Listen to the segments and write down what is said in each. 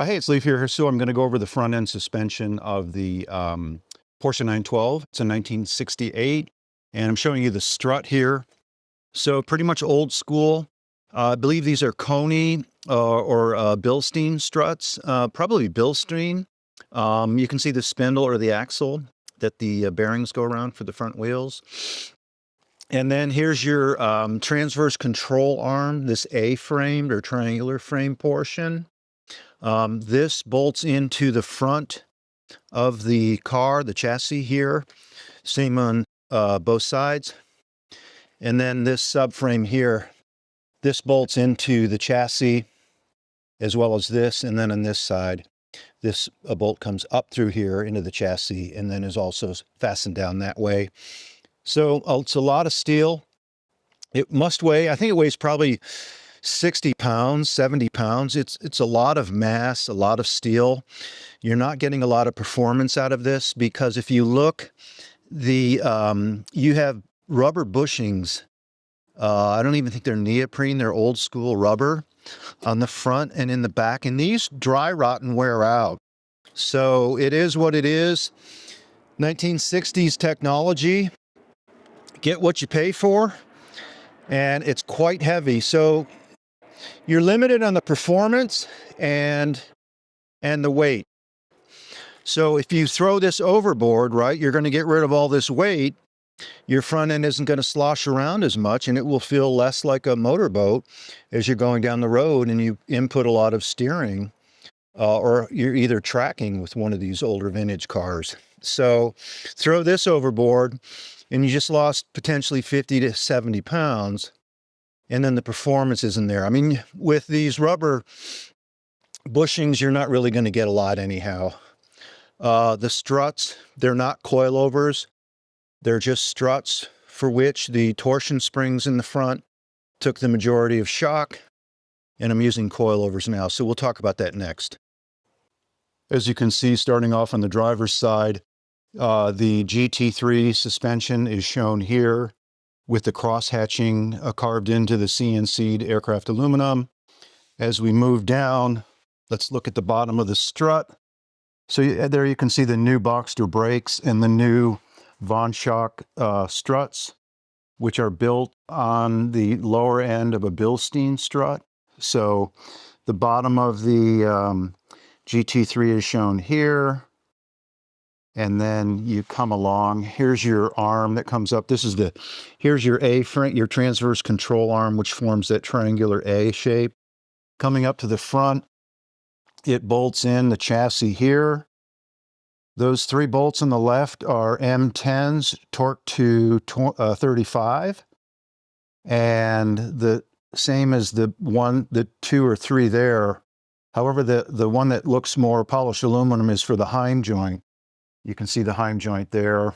Hey, it's Leaf here. So I'm going to go over the front end suspension of the Porsche 912. It's a 1968, and I'm showing you the strut here. So pretty much old school. I believe these are Coney or Bilstein struts, probably Bilstein. You can see the spindle or the axle that the bearings go around for the front wheels. And then here's your transverse control arm, this A-framed or triangular frame portion. This bolts into the front of the car, the chassis here, same on both sides. And then this subframe here, this bolts into the chassis as well as this. And then on this side, this bolt comes up through here into the chassis and then is also fastened down that way. So it's a lot of steel. It must weigh, I think it weighs probably 60 pounds, 70 pounds. It's a lot of mass, a lot of steel. You're not getting a lot of performance out of this because if you look, you have rubber bushings. I don't even think they're neoprene, they're old school rubber on the front and in the back, and these dry rot and wear out. So it is what it is. 1960s technology. Get what you pay for, and it's quite heavy. So you're limited on the performance and the weight. So if you throw this overboard, right, you're going to get rid of all this weight. Your front end isn't going to slosh around as much, and it will feel less like a motorboat as you're going down the road and you input a lot of steering, or you're either tracking with one of these older vintage cars. So throw this overboard and you just lost potentially 50 to 70 pounds. And then the performance isn't there. I mean, with these rubber bushings, you're not really going to get a lot anyhow. The struts, they're not coilovers. They're just struts for which the torsion springs in the front took the majority of shock. And I'm using coilovers now, so we'll talk about that next. As you can see, starting off on the driver's side, the GT3 suspension is shown here, with the cross-hatching carved into the CNC'd aircraft aluminum. As we move down, let's look at the bottom of the strut. So there you can see the new Boxster brakes and the new Von Schock struts, which are built on the lower end of a Bilstein strut. So the bottom of the GT3 is shown here. And then you come along, here's your arm that comes up. Here's your A-frame, your transverse control arm, which forms that triangular A shape. Coming up to the front, it bolts in the chassis here. Those 3 bolts on the left are M10s, torqued to 35. And the same as the 2 or 3 there. However, the one that looks more polished aluminum is for the Heim joint. You can see the Heim joint there.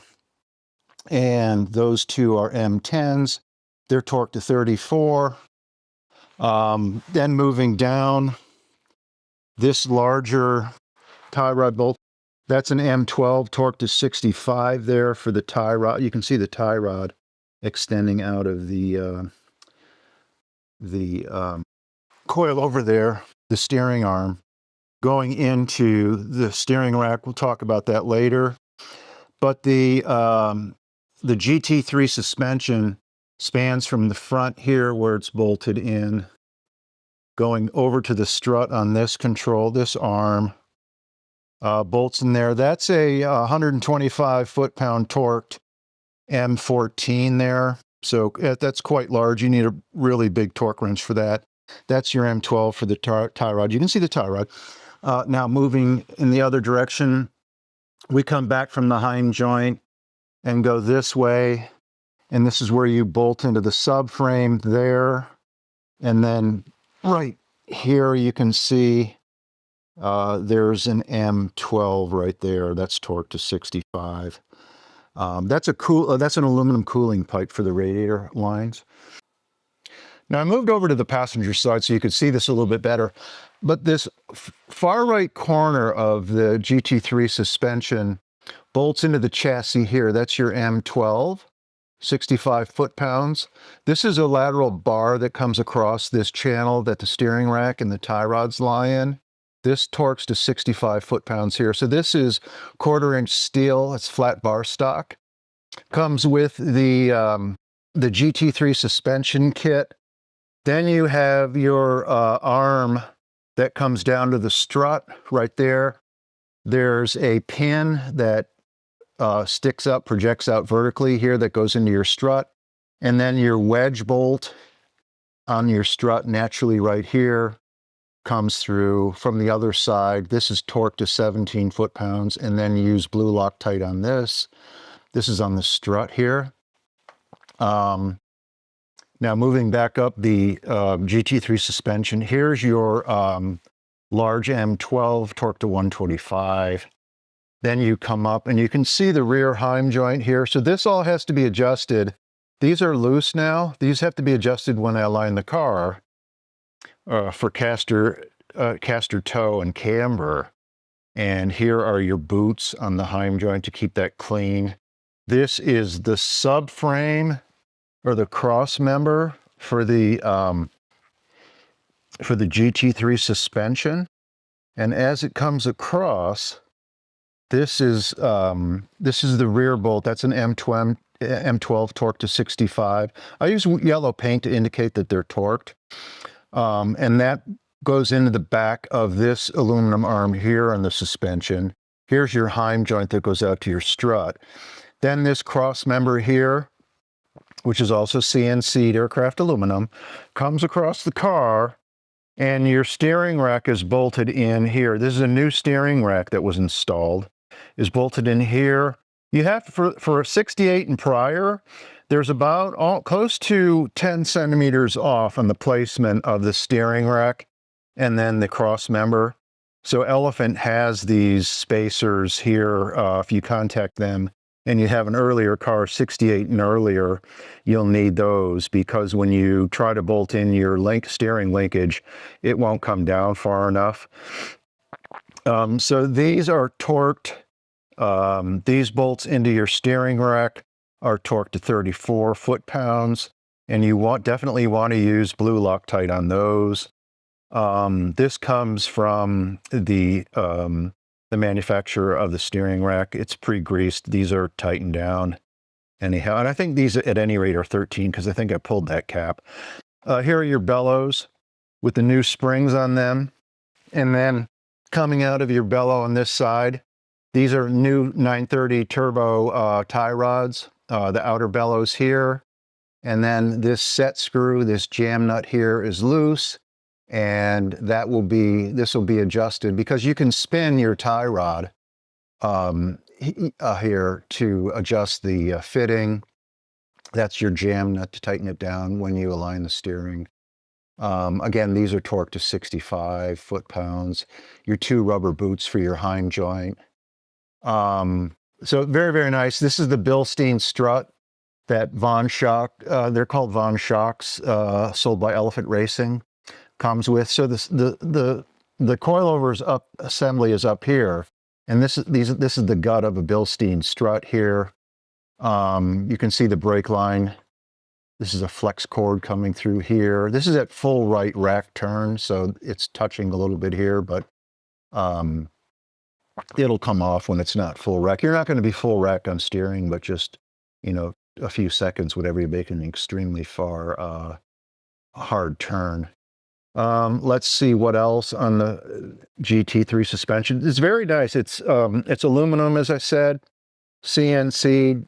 And those 2 are M10s. They're torqued to 34. Then moving down, this larger tie rod bolt, that's an M12 torqued to 65 there for the tie rod. You can see the tie rod extending out of the coil over there, the steering arm, going into the steering rack. We'll talk about that later. But the GT3 suspension spans from the front here where it's bolted in, going over to the strut on this control, this arm, bolts in there. That's a 125 foot-pound torqued M14 there. So that's quite large. You need a really big torque wrench for that. That's your M12 for the tie rod. You can see the tie rod. Now moving in the other direction, we come back from the Heim joint and go this way. And this is where you bolt into the subframe there. And then right here, you can see there's an M12 right there. That's torqued to 65. That's an aluminum cooling pipe for the radiator lines. Now I moved over to the passenger side so you could see this a little bit better. But this far right corner of the GT3 suspension bolts into the chassis here. That's your M12, 65 foot-pounds. This is a lateral bar that comes across this channel that the steering rack and the tie rods lie in. This torques to 65 foot-pounds here. So this is 1/4-inch steel. It's flat bar stock. Comes with the GT3 suspension kit. Then you have your arm that comes down to the strut right there. There's a pin that sticks up, projects out vertically here that goes into your strut. And then your wedge bolt on your strut naturally right here comes through from the other side. This is torqued to 17 foot-pounds, and then use blue Loctite on this. This is on the strut here. Now moving back up the GT3 suspension, here's your large M12 torqued to 125. Then you come up and you can see the rear heim joint here. So this all has to be adjusted. These are loose now. These have to be adjusted when I align the car for caster toe and camber. And here are your boots on the heim joint to keep that clean. This is the subframe or the cross member for the GT3 suspension. And as it comes across, this is the rear bolt. That's an M12 torqued to 65. I use yellow paint to indicate that they're torqued. And that goes into the back of this aluminum arm here on the suspension. Here's your heim joint that goes out to your strut. Then this cross member here, which is also CNC'd aircraft aluminum, comes across the car, and your steering rack is bolted in here. This is a new steering rack that was installed, is bolted in here. You have, for a 68 and prior, there's about close to 10 centimeters off on the placement of the steering rack and then the cross member. So Elepheant has these spacers here. If you contact them and you have an earlier car, 68 and earlier, you'll need those, because when you try to bolt in your steering linkage, it won't come down far enough. So these are torqued. These bolts into your steering rack are torqued to 34 foot-pounds, and you definitely want to use blue Loctite on those. This comes from the manufacturer of the steering rack. It's pre-greased. These are tightened down anyhow. And I think these at any rate are 13, because I think I pulled that cap. Here are your bellows with the new springs on them. And then coming out of your bellow on this side, these are new 930 turbo tie rods. The outer bellows here. And then this set screw, this jam nut here is loose. And this will be adjusted, because you can spin your tie rod here to adjust the fitting. That's your jam nut to tighten it down when you align the steering. Again, these are torqued to 65 foot-pounds. Your 2 rubber boots for your heim joint. So very, very nice. This is the Bilstein strut that Von Schock, they're called Von Schocks, sold by Elepheant Racing, comes with. So the coilovers assembly is up here, and this is the gut of a Bilstein strut here. You can see the brake line. This is a flex cord coming through here. This is at full right rack turn, so it's touching a little bit here, but it'll come off when it's not full rack. You're not going to be full rack on steering, but just, a few seconds whenever you make an extremely far hard turn. Let's see what else on the GT3 suspension. It's very nice. It's aluminum, as I said, CNC